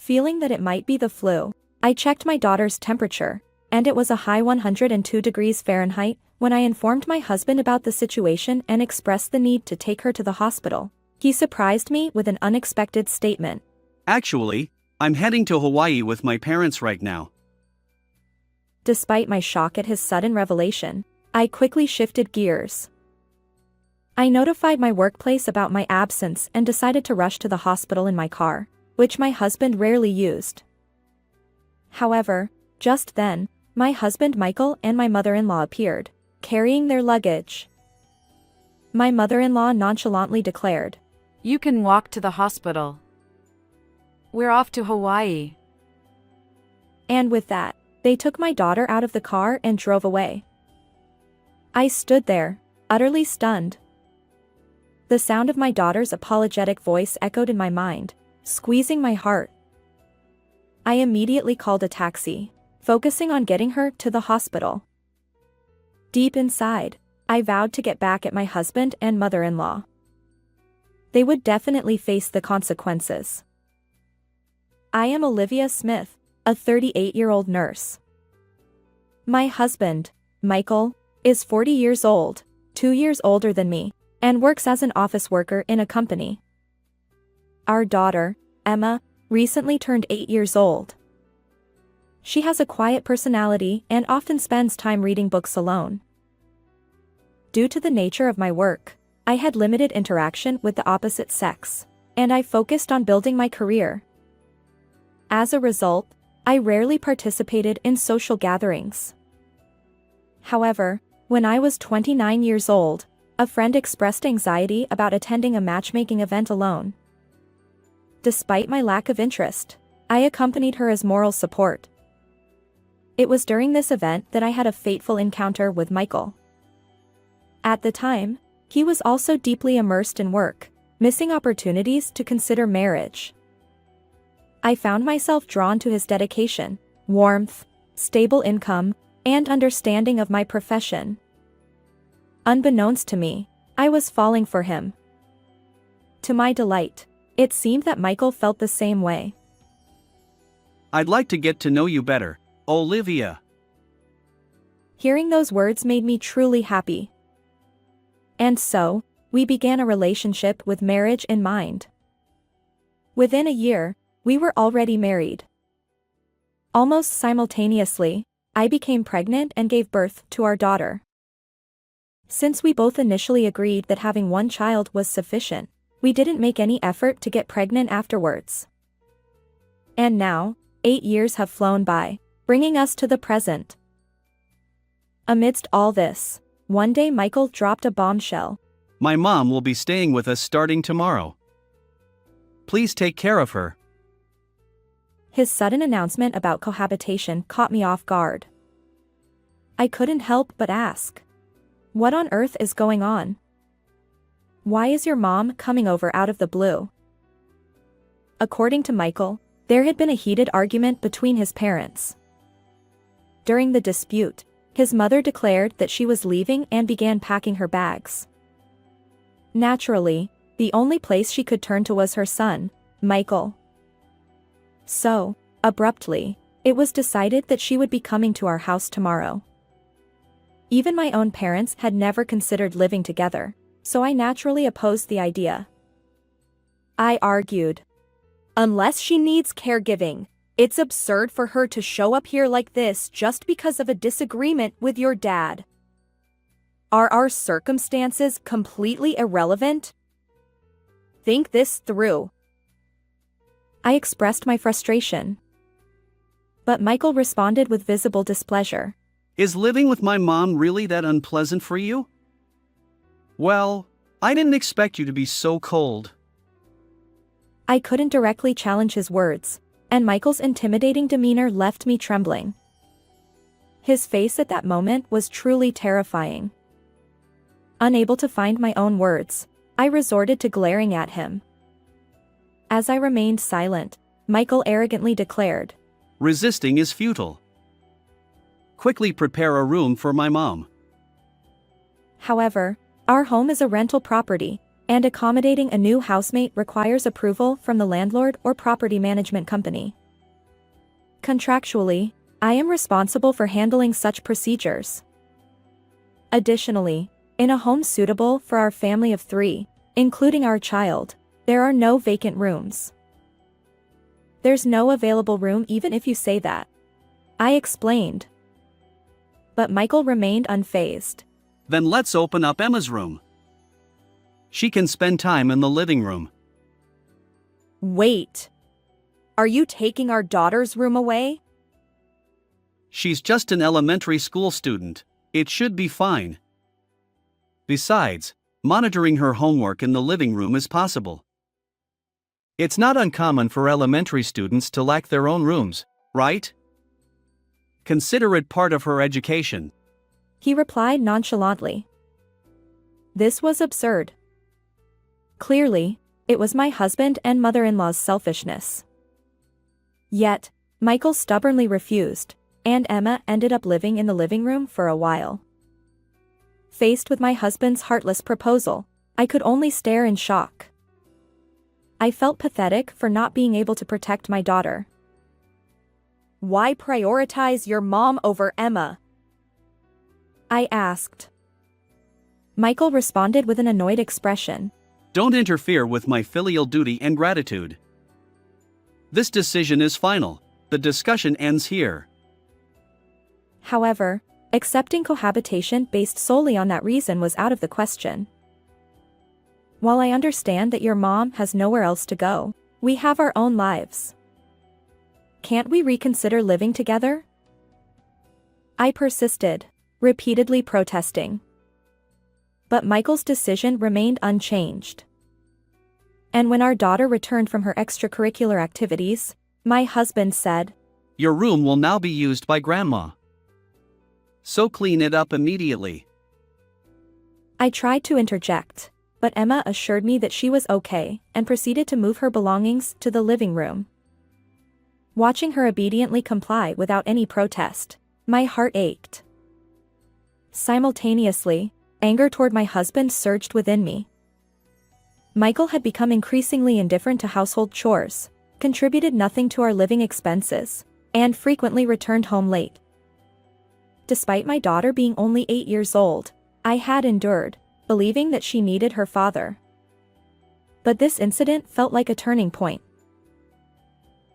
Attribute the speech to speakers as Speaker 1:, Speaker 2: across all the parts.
Speaker 1: Feeling that it might be the flu, I checked my daughter's temperature, and it was a high 102 degrees Fahrenheit. When I informed my husband about the situation and expressed the need to take her to the hospital, he surprised me with an unexpected statement.
Speaker 2: Actually, I'm heading to Hawaii with my parents right now.
Speaker 1: Despite my shock at his sudden revelation, I quickly shifted gears. I notified my workplace about my absence and decided to rush to the hospital in my car, which my husband rarely used. However, just then, my husband Michael and my mother-in-law appeared, carrying their luggage. My mother-in-law nonchalantly declared,
Speaker 3: "You can walk to the hospital. We're off to Hawaii."
Speaker 1: And with that, they took my daughter out of the car and drove away. I stood there, utterly stunned. The sound of my daughter's apologetic voice echoed in my mind, squeezing my heart. I immediately called a taxi, focusing on getting her to the hospital. Deep inside, I vowed to get back at my husband and mother-in-law. They would definitely face the consequences. I am Olivia Smith, a 38-year-old nurse. My husband, Michael, is 40 years old, 2 years older than me, and works as an office worker in a company. Our daughter, Emma, recently turned 8 years old. She has a quiet personality and often spends time reading books alone. Due to the nature of my work, I had limited interaction with the opposite sex, and I focused on building my career. As a result, I rarely participated in social gatherings. However, when I was 29 years old, a friend expressed anxiety about attending a matchmaking event alone. Despite my lack of interest, I accompanied her as moral support. It was during this event that I had a fateful encounter with Michael. At the time, he was also deeply immersed in work, missing opportunities to consider marriage. I found myself drawn to his dedication, warmth, stable income, and understanding of my profession. Unbeknownst to me, I was falling for him. To my delight, it seemed that Michael felt the same way.
Speaker 2: "I'd like to get to know you better, Olivia."
Speaker 1: Hearing those words made me truly happy. And so, we began a relationship with marriage in mind. Within a year, we were already married. Almost simultaneously, I became pregnant and gave birth to our daughter. Since we both initially agreed that having one child was sufficient, we didn't make any effort to get pregnant afterwards. And now, 8 years have flown by, bringing us to the present. Amidst all this, one day Michael dropped a bombshell.
Speaker 2: "My mom will be staying with us starting tomorrow. Please take care of her."
Speaker 1: His sudden announcement about cohabitation caught me off guard. I couldn't help but ask, "What on earth is going on? Why is your mom coming over out of the blue?" According to Michael, there had been a heated argument between his parents. During the dispute, his mother declared that she was leaving and began packing her bags. Naturally, the only place she could turn to was her son, Michael. So, abruptly, it was decided that she would be coming to our house tomorrow. Even my own parents had never considered living together, so I naturally opposed the idea. I argued, "Unless she needs caregiving, it's absurd for her to show up here like this just because of a disagreement with your dad. Are our circumstances completely irrelevant? Think this through." I expressed my frustration. But Michael responded with visible displeasure.
Speaker 2: "Is living with my mom really that unpleasant for you? Well, I didn't expect you to be so cold."
Speaker 1: I couldn't directly challenge his words, and Michael's intimidating demeanor left me trembling. His face at that moment was truly terrifying. Unable to find my own words, I resorted to glaring at him. As I remained silent, Michael arrogantly declared,
Speaker 2: "Resisting is futile. Quickly prepare a room for my mom."
Speaker 1: "However, our home is a rental property, and accommodating a new housemate requires approval from the landlord or property management company. Contractually, I am responsible for handling such procedures. Additionally, in a home suitable for our family of 3, including our child, there are no vacant rooms. There's no available room even if you say that, I explained. But Michael remained unfazed.
Speaker 2: Then let's open up Emma's room. She can spend time in the living room.
Speaker 1: Wait. Are you taking our daughter's room away?
Speaker 2: She's just an elementary school student. It should be fine. Besides, monitoring her homework in the living room is possible. It's not uncommon for elementary students to lack their own rooms, right? Consider it part of her education.
Speaker 1: He replied nonchalantly. This was absurd. Clearly, it was my husband and mother-in-law's selfishness. Yet, Michael stubbornly refused, and Emma ended up living in the living room for a while. Faced with my husband's heartless proposal, I could only stare in shock. I felt pathetic for not being able to protect my daughter. Why prioritize your mom over Emma? I asked. Michael responded with an annoyed expression.
Speaker 2: Don't interfere with my filial duty and gratitude. This decision is final. The discussion ends here.
Speaker 1: However, accepting cohabitation based solely on that reason was out of the question. While I understand that your mom has nowhere else to go, we have our own lives. Can't we reconsider living together? I persisted, repeatedly protesting. But Michael's decision remained unchanged. And when our daughter returned from her extracurricular activities, my husband said,
Speaker 2: Your room will now be used by Grandma. So clean it up immediately.
Speaker 1: I tried to interject, but Emma assured me that she was okay and proceeded to move her belongings to the living room. Watching her obediently comply without any protest, my heart ached. Simultaneously, anger toward my husband surged within me. Michael had become increasingly indifferent to household chores, contributed nothing to our living expenses, and frequently returned home late. Despite my daughter being only 8 years old, I had endured, believing that she needed her father. But this incident felt like a turning point.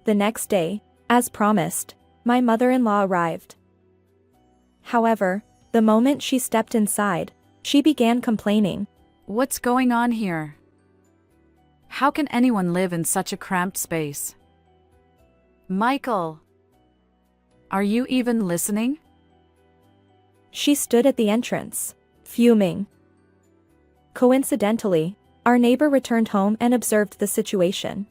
Speaker 1: The next day, as promised, my mother-in-law arrived. However, the moment she stepped inside, she began complaining.
Speaker 3: What's going on here? How can anyone live in such a cramped space? Michael! Are you even listening?
Speaker 1: She stood at the entrance, fuming. Coincidentally, our neighbor returned home and observed the situation.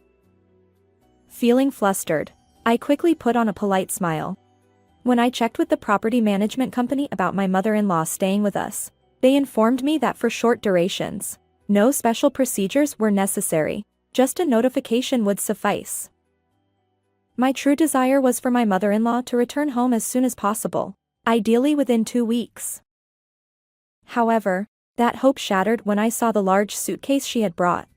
Speaker 1: Feeling flustered, I quickly put on a polite smile. When I checked with the property management company about my mother-in-law staying with us, they informed me that for short durations, no special procedures were necessary, just a notification would suffice. My true desire was for my mother-in-law to return home as soon as possible, ideally within 2 weeks. However, that hope shattered when I saw the large suitcase she had brought.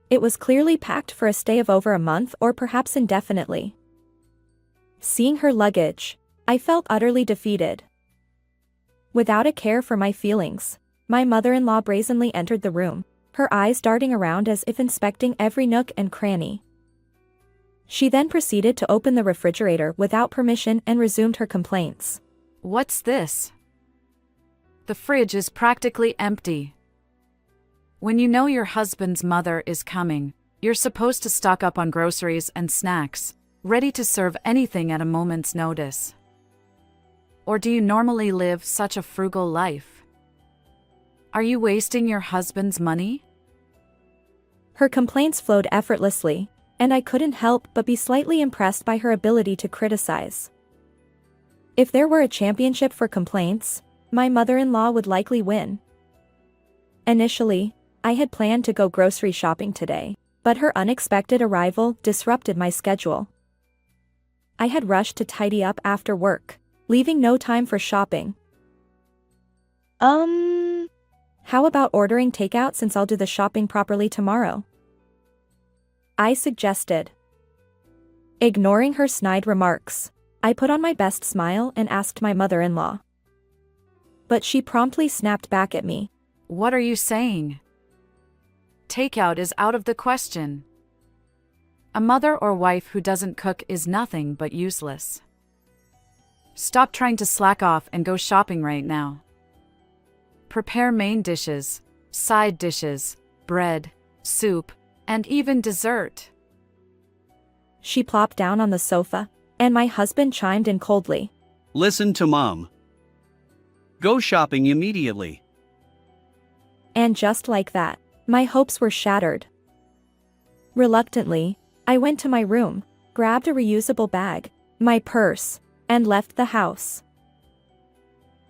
Speaker 1: It was clearly packed for a stay of over a month or perhaps indefinitely. Seeing her luggage, I felt utterly defeated. Without a care for my feelings, my mother-in-law brazenly entered the room, her eyes darting around as if inspecting every nook and cranny. She then proceeded to open the refrigerator without permission and resumed her complaints.
Speaker 3: What's this? The fridge is practically empty. When you know your husband's mother is coming, you're supposed to stock up on groceries and snacks, ready to serve anything at a moment's notice. Or do you normally live such a frugal life? Are you wasting your husband's money?
Speaker 1: Her complaints flowed effortlessly, and I couldn't help but be slightly impressed by her ability to criticize. If there were a championship for complaints, my mother-in-law would likely win. Initially, I had planned to go grocery shopping today, but her unexpected arrival disrupted my schedule. I had rushed to tidy up after work, leaving no time for shopping. How about ordering takeout since I'll do the shopping properly tomorrow? I suggested. Ignoring her snide remarks, I put on my best smile and asked my mother-in-law. But she promptly snapped back at me.
Speaker 3: What are you saying? Takeout is out of the question. A mother or wife who doesn't cook is nothing but useless. Stop trying to slack off and go shopping right now. Prepare main dishes, side dishes, bread, soup, and even dessert.
Speaker 1: She plopped down on the sofa, and my husband chimed in coldly.
Speaker 2: Listen to Mom. Go shopping immediately.
Speaker 1: And just like that, my hopes were shattered. Reluctantly, I went to my room, grabbed a reusable bag, my purse, and left the house.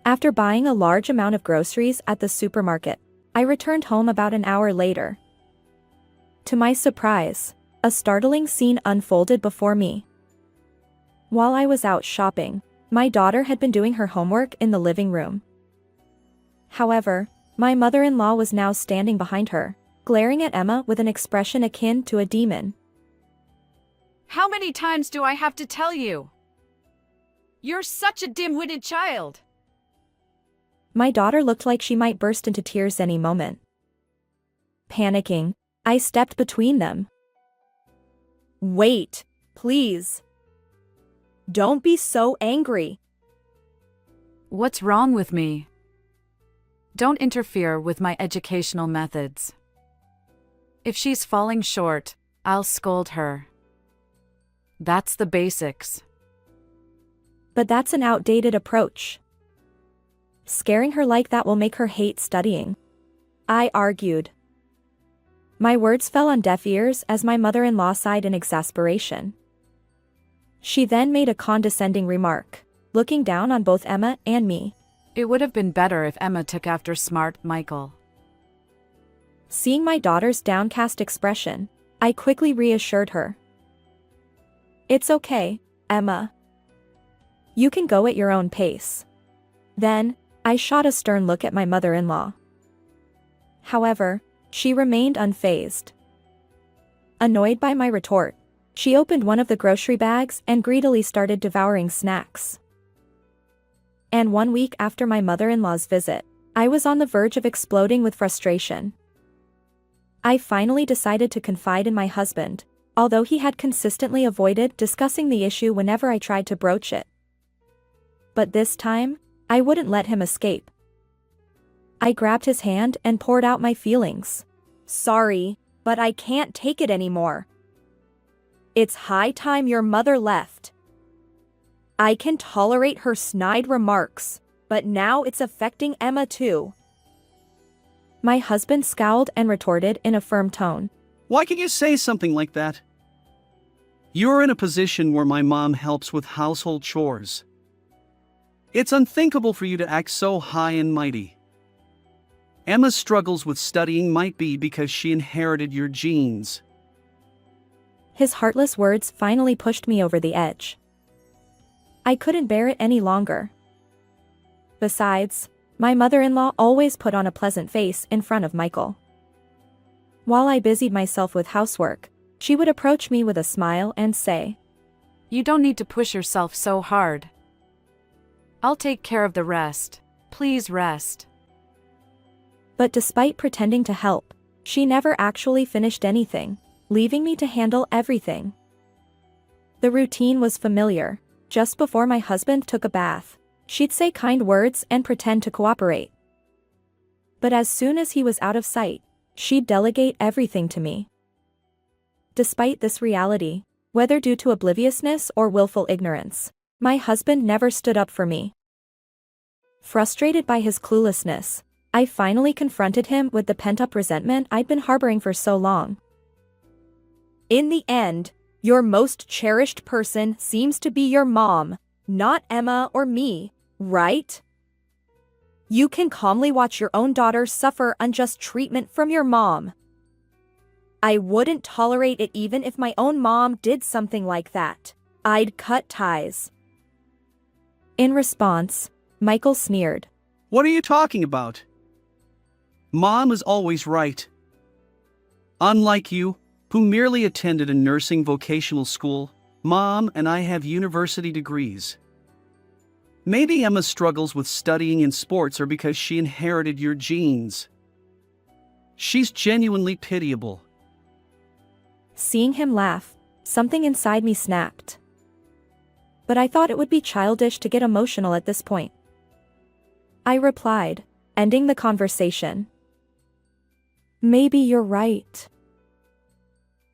Speaker 1: After buying a large amount of groceries at the supermarket, I returned home about an hour later. To my surprise, a startling scene unfolded before me. While I was out shopping, my daughter had been doing her homework in the living room. However, my mother-in-law was now standing behind her, glaring at Emma with an expression akin to a demon.
Speaker 3: How many times do I have to tell you? You're such a dim-witted child.
Speaker 1: My daughter looked like she might burst into tears any moment. Panicking, I stepped between them. Wait, please. Don't be so angry.
Speaker 3: What's wrong with me? Don't interfere with my educational methods. If she's falling short, I'll scold her. That's the basics.
Speaker 1: But that's an outdated approach. Scaring her like that will make her hate studying, I argued. My words fell on deaf ears as my mother-in-law sighed in exasperation. She then made a condescending remark, looking down on both Emma and me.
Speaker 3: It would have been better if Emma took after smart Michael.
Speaker 1: Seeing my daughter's downcast expression, I quickly reassured her. It's okay, Emma. You can go at your own pace. Then, I shot a stern look at my mother-in-law. However, she remained unfazed. Annoyed by my retort, she opened one of the grocery bags and greedily started devouring snacks. And 1 week after my mother-in-law's visit, I was on the verge of exploding with frustration. I finally decided to confide in my husband, although he had consistently avoided discussing the issue whenever I tried to broach it. But this time, I wouldn't let him escape. I grabbed his hand and poured out my feelings. Sorry, but I can't take it anymore. It's high time your mother left. I can tolerate her snide remarks, but now it's affecting Emma too. My husband scowled and retorted in a firm tone.
Speaker 2: Why can you say something like that? You're in a position where my mom helps with household chores. It's unthinkable for you to act so high and mighty. Emma's struggles with studying might be because she inherited your genes.
Speaker 1: His heartless words finally pushed me over the edge. I couldn't bear it any longer. Besides, my mother-in-law always put on a pleasant face in front of Michael. While I busied myself with housework, she would approach me with a smile and say,
Speaker 3: You don't need to push yourself so hard. I'll take care of the rest. Please rest.
Speaker 1: But despite pretending to help, she never actually finished anything, leaving me to handle everything. The routine was familiar. Just before my husband took a bath, she'd say kind words and pretend to cooperate. But as soon as he was out of sight, she'd delegate everything to me. Despite this reality, whether due to obliviousness or willful ignorance, my husband never stood up for me. Frustrated by his cluelessness, I finally confronted him with the pent-up resentment I'd been harboring for so long. In the end, your most cherished person seems to be your mom, not Emma or me, right? You can calmly watch your own daughter suffer unjust treatment from your mom. I wouldn't tolerate it even if my own mom did something like that. I'd cut ties. In response, Michael sneered.
Speaker 2: What are you talking about? Mom is always right. Unlike you, who merely attended a nursing vocational school, Mom and I have university degrees. Maybe Emma struggles with studying and sports or because she inherited your genes. She's genuinely pitiable.
Speaker 1: Seeing him laugh, something inside me snapped. But I thought it would be childish to get emotional at this point. I replied, ending the conversation. Maybe you're right.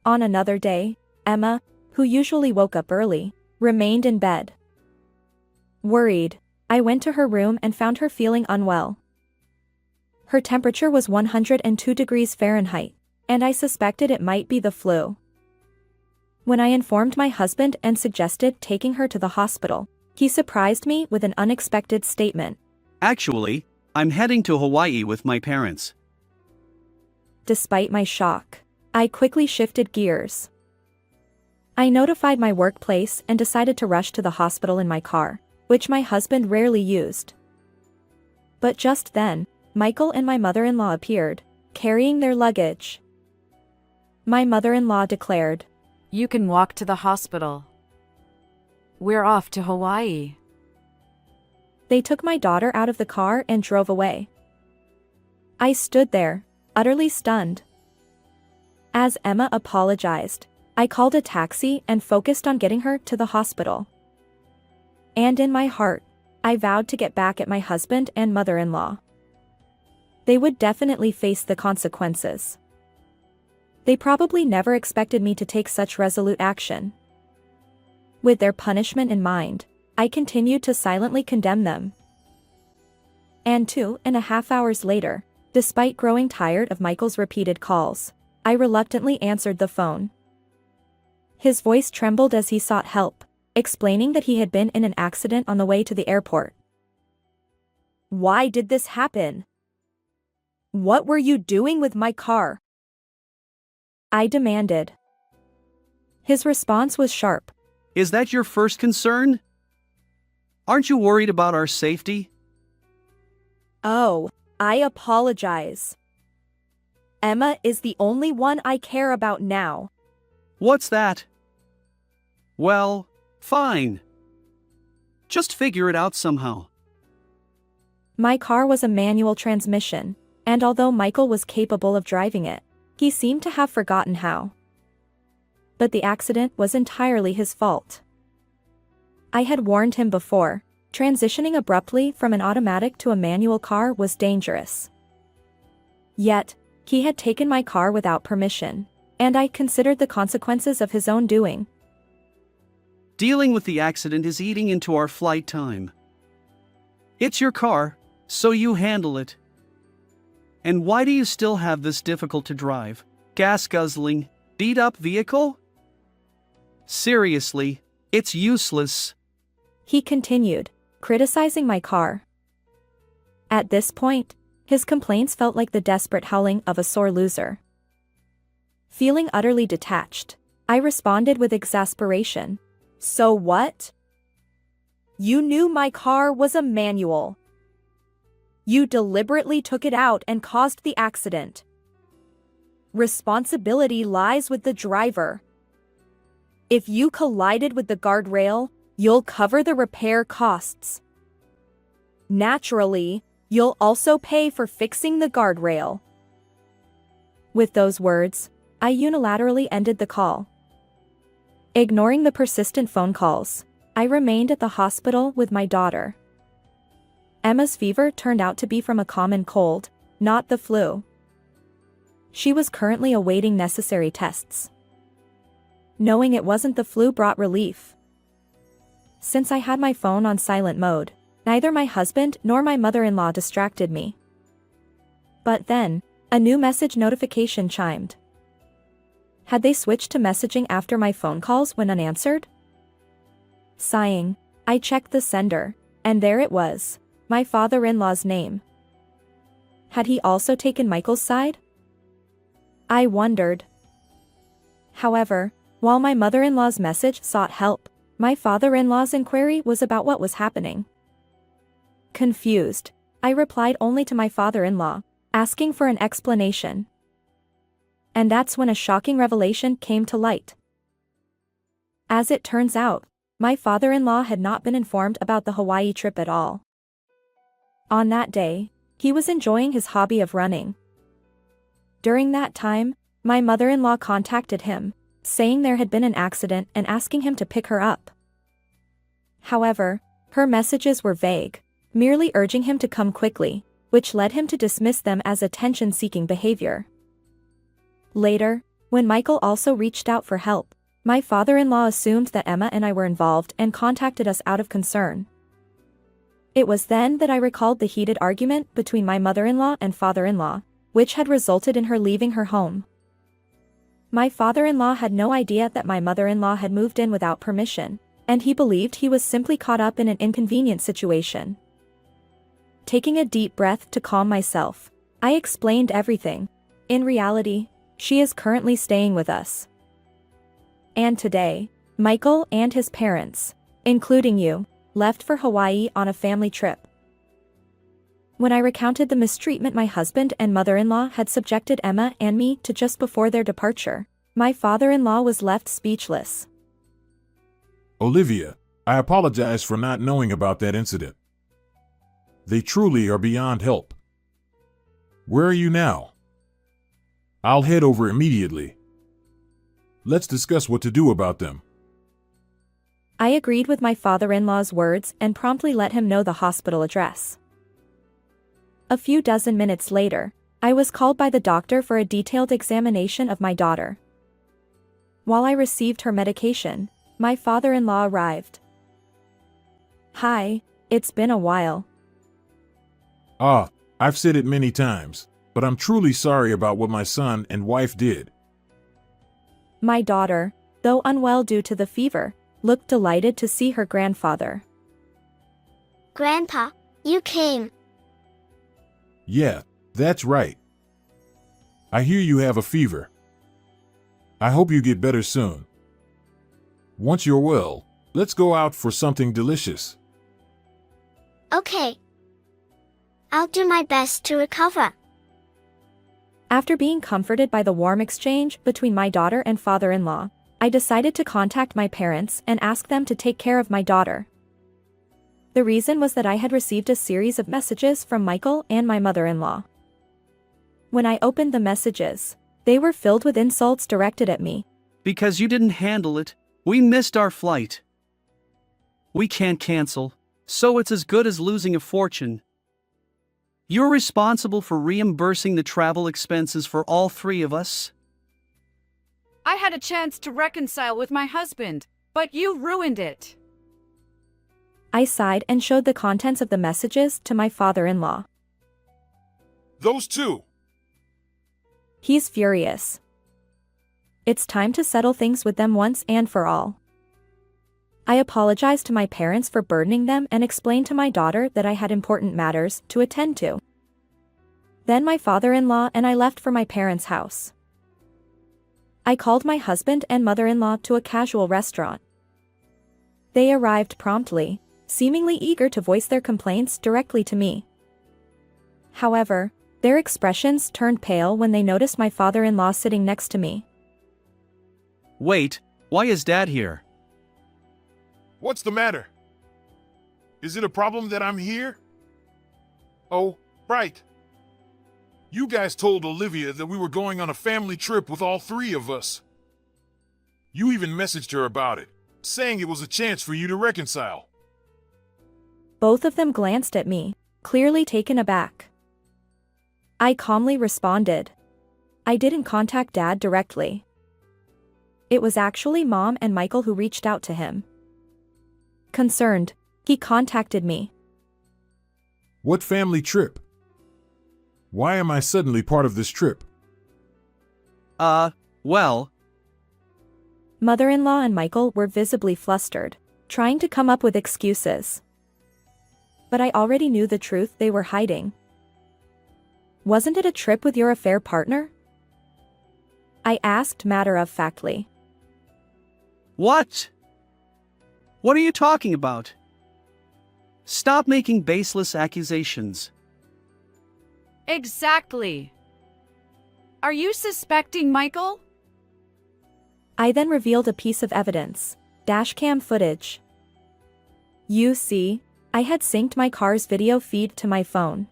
Speaker 1: On another day, Emma, who usually woke up early, remained in bed. Worried, I went to her room and found her feeling unwell. Her temperature was 102 degrees Fahrenheit, and I suspected it might be the flu. When I informed my husband and suggested taking her to the hospital, he surprised me with an unexpected statement.
Speaker 2: Actually, I'm heading to Hawaii with my parents.
Speaker 1: Despite my shock, I quickly shifted gears. I notified my workplace and decided to rush to the hospital in my car, which my husband rarely used. But just then, Michael and my mother-in-law appeared, carrying their luggage. My mother-in-law declared,
Speaker 3: You can walk to the hospital. We're off to Hawaii.
Speaker 1: They took my daughter out of the car and drove away. I stood there, utterly stunned. As Emma apologized, I called a taxi and focused on getting her to the hospital. And in my heart, I vowed to get back at my husband and mother-in-law. They would definitely face the consequences. They probably never expected me to take such resolute action. With their punishment in mind, I continued to silently condemn them. And 2.5 hours later, despite growing tired of Michael's repeated calls, I reluctantly answered the phone. His voice trembled as he sought help, explaining that he had been in an accident on the way to the airport. Why did this happen? What were you doing with my car? I demanded. His response was sharp.
Speaker 2: Is that your first concern? Aren't you worried about our safety?
Speaker 1: Oh, I apologize. Emma is the only one I care about now.
Speaker 2: What's that? Well, fine. Just figure it out somehow.
Speaker 1: My car was a manual transmission, and although Michael was capable of driving it, he seemed to have forgotten how. But the accident was entirely his fault. I had warned him before, transitioning abruptly from an automatic to a manual car was dangerous. Yet, he had taken my car without permission, and I considered the consequences of his own doing.
Speaker 2: Dealing with the accident is eating into our flight time. It's your car, so you handle it. And why do you still have this difficult to drive, gas-guzzling, beat-up vehicle? Seriously, it's useless.
Speaker 1: He continued, criticizing my car. At this point, his complaints felt like the desperate howling of a sore loser. Feeling utterly detached, I responded with exasperation. So what? You knew my car was a manual. You deliberately took it out and caused the accident. Responsibility lies with the driver. If you collided with the guardrail, you'll cover the repair costs. Naturally, you'll also pay for fixing the guardrail. With those words, I unilaterally ended the call. Ignoring the persistent phone calls, I remained at the hospital with my daughter. Emma's fever turned out to be from a common cold, not the flu. She was currently awaiting necessary tests. Knowing it wasn't the flu brought relief. Since I had my phone on silent mode, neither my husband nor my mother-in-law distracted me. But then, a new message notification chimed. Had they switched to messaging after my phone calls when unanswered? Sighing, I checked the sender, and there it was, my father-in-law's name. Had he also taken Michael's side? I wondered. However, while my mother-in-law's message sought help, my father-in-law's inquiry was about what was happening. Confused, I replied only to my father-in-law, asking for an explanation. And that's when a shocking revelation came to light. As it turns out, my father-in-law had not been informed about the Hawaii trip at all. On that day, he was enjoying his hobby of running. During that time, my mother-in-law contacted him, saying there had been an accident and asking him to pick her up. However, her messages were vague, merely urging him to come quickly, which led him to dismiss them as attention-seeking behavior. Later, when Michael also reached out for help, my father-in-law assumed that Emma and I were involved and contacted us out of concern. It was then that I recalled the heated argument between my mother-in-law and father-in-law, which had resulted in her leaving her home. My father-in-law had no idea that my mother-in-law had moved in without permission, and he believed he was simply caught up in an inconvenient situation. Taking a deep breath to calm myself, I explained everything. In reality, she is currently staying with us. And today, Michael and his parents, including you, left for Hawaii on a family trip. When I recounted the mistreatment my husband and mother-in-law had subjected Emma and me to just before their departure, my father-in-law was left speechless.
Speaker 4: Olivia, I apologize for not knowing about that incident. They truly are beyond help. Where are you now? I'll head over immediately. Let's discuss what to do about them.
Speaker 1: I agreed with my father-in-law's words and promptly let him know the hospital address. A few dozen minutes later, I was called by the doctor for a detailed examination of my daughter. While I received her medication, my father-in-law arrived. Hi, it's been a while.
Speaker 4: I've said it many times, but I'm truly sorry about what my son and wife did.
Speaker 1: My daughter, though unwell due to the fever, looked delighted to see her grandfather.
Speaker 5: Grandpa, you came.
Speaker 4: Yeah, that's right. I hear you have a fever. I hope you get better soon. Once you're well, let's go out for something delicious.
Speaker 5: Okay. I'll do my best to recover.
Speaker 1: After being comforted by the warm exchange between my daughter and father-in-law, I decided to contact my parents and ask them to take care of my daughter. The reason was that I had received a series of messages from Michael and my mother-in-law. When I opened the messages, they were filled with insults directed at me.
Speaker 2: Because you didn't handle it, we missed our flight. We can't cancel, so it's as good as losing a fortune. You're responsible for reimbursing the travel expenses for all three of us.
Speaker 3: I had a chance to reconcile with my husband, but you ruined it.
Speaker 1: I sighed and showed the contents of the messages to my father-in-law.
Speaker 4: Those two.
Speaker 1: He's furious. It's time to settle things with them once and for all. I apologized to my parents for burdening them and explained to my daughter that I had important matters to attend to. Then my father-in-law and I left for my parents' house. I called my husband and mother-in-law to a casual restaurant. They arrived promptly, seemingly eager to voice their complaints directly to me. However, their expressions turned pale when they noticed my father-in-law sitting next to me.
Speaker 2: Wait, why is Dad here?
Speaker 4: What's the matter? Is it a problem that I'm here? Oh, right. You guys told Olivia that we were going on a family trip with all three of us. You even messaged her about it, saying it was a chance for you to reconcile.
Speaker 1: Both of them glanced at me, clearly taken aback. I calmly responded. I didn't contact Dad directly. It was actually Mom and Michael who reached out to him. Concerned, he contacted me.
Speaker 4: What family trip? Why am I suddenly part of this trip?
Speaker 2: Well.
Speaker 1: Mother-in-law and Michael were visibly flustered, trying to come up with excuses. But I already knew the truth they were hiding. Wasn't it a trip with your affair partner? I asked matter-of-factly.
Speaker 2: What? What are you talking about? Stop making baseless accusations.
Speaker 3: Exactly. Are you suspecting Michael?
Speaker 1: I then revealed a piece of evidence, dashcam footage. You see, I had synced my car's video feed to my phone.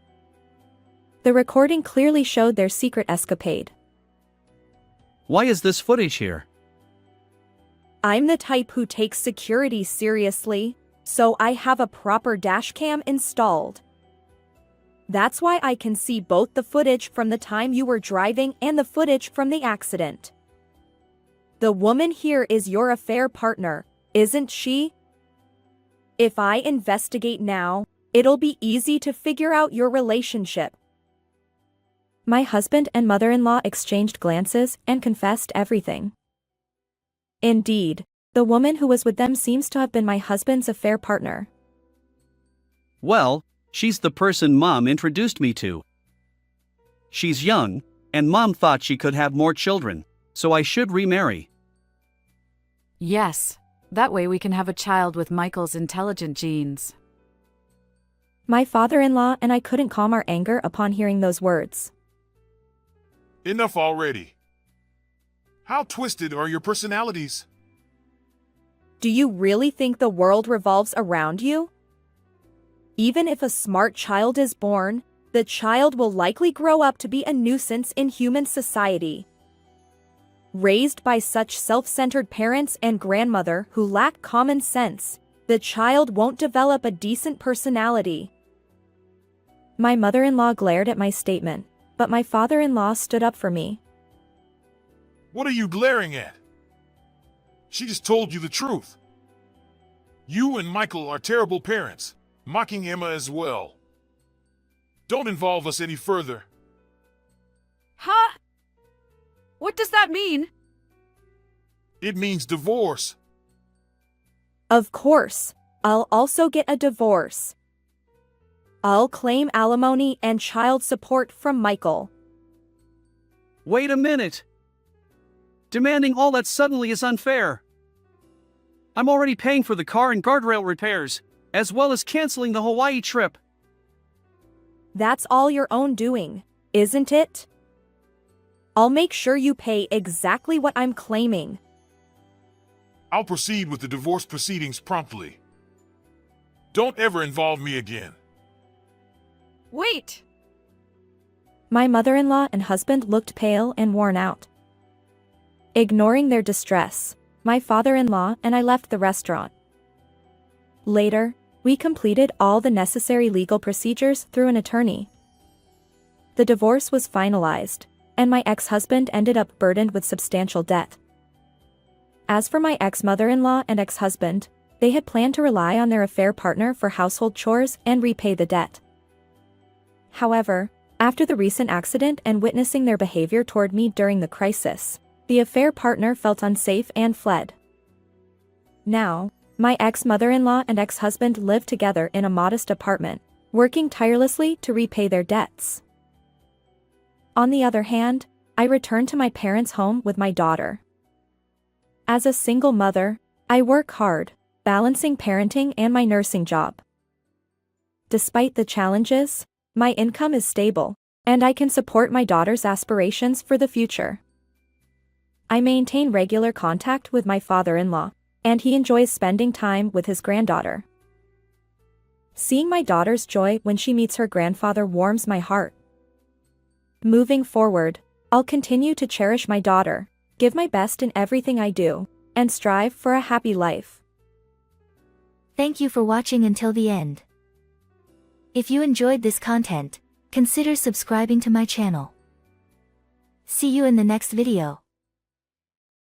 Speaker 1: The recording clearly showed their secret escapade.
Speaker 2: Why is this footage here?
Speaker 1: I'm the type who takes security seriously, so I have a proper dashcam installed. That's why I can see both the footage from the time you were driving and the footage from the accident. The woman here is your affair partner, isn't she? If I investigate now, it'll be easy to figure out your relationship. My husband and mother-in-law exchanged glances and confessed everything. Indeed, the woman who was with them seems to have been my husband's affair partner.
Speaker 2: Well, she's the person Mom introduced me to. She's young, and Mom thought she could have more children, so I should remarry.
Speaker 3: Yes, that way we can have a child with Michael's intelligent genes.
Speaker 1: My father-in-law and I couldn't calm our anger upon hearing those words.
Speaker 4: Enough already. How twisted are your personalities?
Speaker 1: Do you really think the world revolves around you? Even if a smart child is born, the child will likely grow up to be a nuisance in human society. Raised by such self-centered parents and grandmother who lack common sense, the child won't develop a decent personality. My mother-in-law glared at my statement, but my father-in-law stood up for me.
Speaker 4: What are you glaring at? She just told you the truth. You and Michael are terrible parents, mocking Emma as well. Don't involve us any further.
Speaker 3: Huh? What does that mean?
Speaker 4: It means divorce.
Speaker 1: Of course, I'll also get a divorce. I'll claim alimony and child support from Michael.
Speaker 2: Wait a minute! Demanding all that suddenly is unfair. I'm already paying for the car and guardrail repairs, as well as canceling the Hawaii trip.
Speaker 1: That's all your own doing, isn't it? I'll make sure you pay exactly what I'm claiming.
Speaker 4: I'll proceed with the divorce proceedings promptly. Don't ever involve me again.
Speaker 3: Wait!
Speaker 1: My mother-in-law and husband looked pale and worn out. Ignoring their distress, my father-in-law and I left the restaurant. Later, we completed all the necessary legal procedures through an attorney. The divorce was finalized, and my ex-husband ended up burdened with substantial debt. As for my ex-mother-in-law and ex-husband, they had planned to rely on their affair partner for household chores and repay the debt. However, after the recent accident and witnessing their behavior toward me during the crisis, the affair partner felt unsafe and fled. Now, my ex-mother-in-law and ex-husband live together in a modest apartment, working tirelessly to repay their debts. On the other hand, I returned to my parents' home with my daughter. As a single mother, I work hard, balancing parenting and my nursing job. Despite the challenges, my income is stable, and I can support my daughter's aspirations for the future. I maintain regular contact with my father-in-law, and he enjoys spending time with his granddaughter. Seeing my daughter's joy when she meets her grandfather warms my heart. Moving forward, I'll continue to cherish my daughter, give my best in everything I do, and strive for a happy life.
Speaker 6: Thank you for watching until the end. If you enjoyed this content, consider subscribing to my channel. See you in the next video.